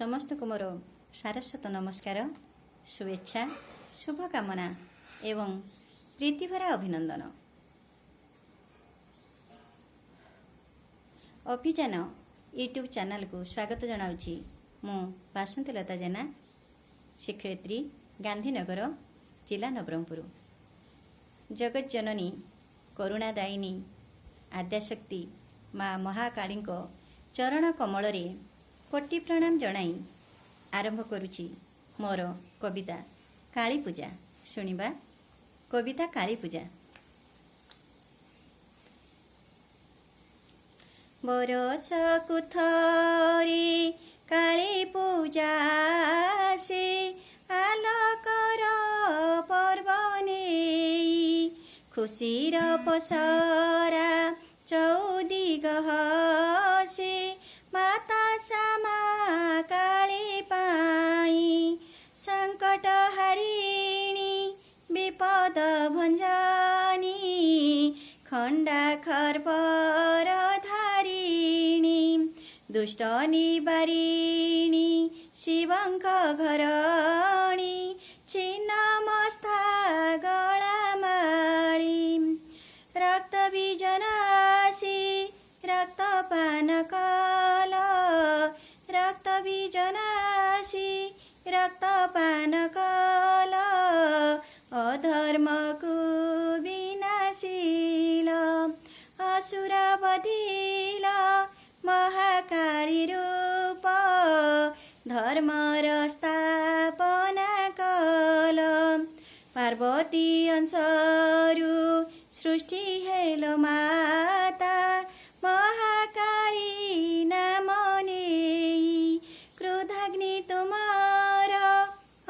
समस्त को मोर सारस्वत नमस्कार, शुभेच्छा, शुभकामना एवं प्रीतिभरा अभिनंदन। अभियान यूट्यूब चैनल को स्वागत जनाऊँगी। मु बासंतीलता जेना, शिक्षयित्री, गांधीनगर, जिला नवरंगपुर। जगत जननी करुणादायिनी आद्याशक्ति माँ महाकाली चरण कमल रे कोटि प्रणाम जनाई आरंभ करुछि मोर कविता काली पूजा। शुणिबा कविता काली पूजा। बरसकु थरी काली पूजा से आलोकर पर्व नेई खुशीर पसरा चौदिग हसे माता श्यामा काली पाई संकट हरिणी विपद भंजनी खंडा खरपर धारिणी दुष्ट निवारिणी शिवंक घरणी छिन्नमस्ता गलामाली रक्त बीजनासी रक्तपान काल रक्त बीजनासी रक्तपान काल अधर्मको विनाशील असुर बधिल महाकाली रूप धर्मर स्थापना कल पार्वती अंशरू सृष्टि हेल माता महाकाली नाम नेई क्रोधाग्नि तुमार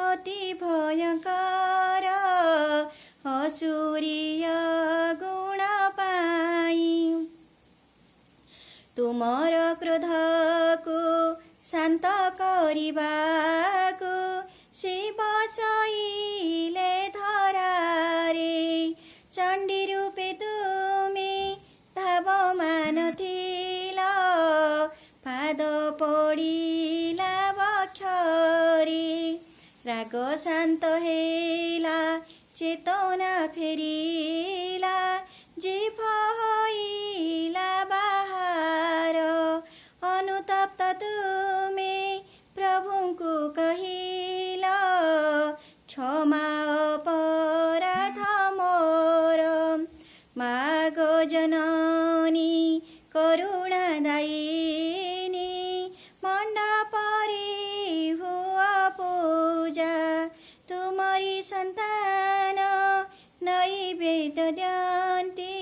अति भयंकर असुरीय गुण पाई तुमर क्रोध को शांत करिबाको शिव शैले धरारे चंडी रूपे तुमे धावमान थिल पाद पड़िला बक्षरे राग शांत हेला चेतना फेरिला जीभ होइला बाहर अनुतप्त तुमे प्रभुଙ୍କୁ कहिल क्षमा अपराध मोर माग जननी करुणा दायिनी मंडपरी हुआ पूजा तुमरी संतान नैवेद्य द्यन्ति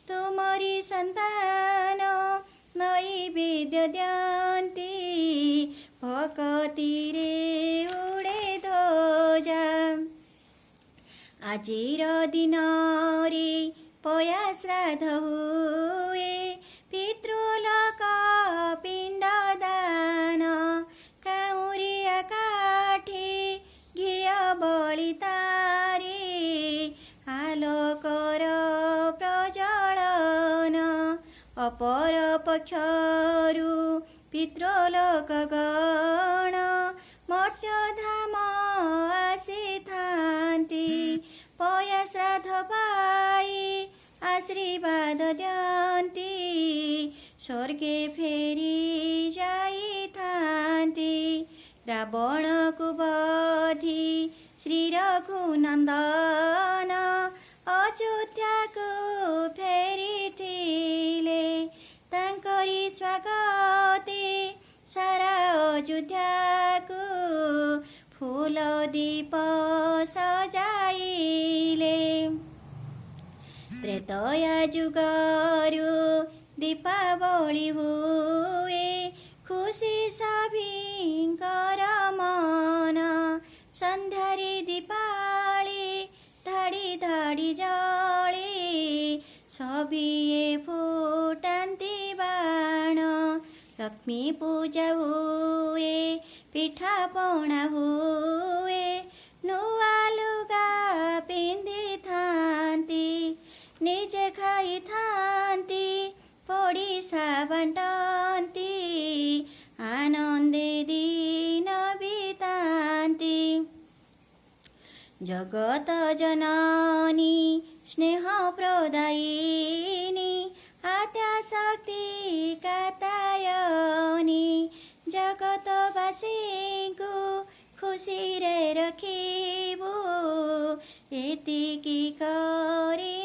तुमरी संतान नैवेद्य द्यन्ति भक्तिरे उड़े ध्वजा आजिर दिन रे पया श्राद्ध हुए पितृलोक पिंड दान काउरिया काठी घिय बलितारे आलोकर प्रज्वलन अपर पक्षरु पितृलोक गण मर्त्यधाम आसिथान्ति पया श्राद्ध पाई आशीर्वाद द्यन्ति स्वर्गे फेरी जाइथान्ति रावण को बधि श्री रघुनन्दन अयोध्या को फेरिथिले तांकरी स्वागते सारा अयोध्या को फूल दीप सजाइले त्रेतया जुगरु दीपावली हुए खुशी सभिंकर मन संध्यारे दीपावली धाड़ी धाड़ी जले सभिए फुटान्ति बाण लक्ष्मी पूजा हुए पिठा पଣା हुए नुआ लुगा पिंधि थान्ति निजे खाई थान्ति पड़िसा बांटन्ति आनंदे दी जगत जननी स्नेह प्रदायिनी आद्या शक्ति कातायनी जगतवासीको खुसी रे रखिबो यतिकी करी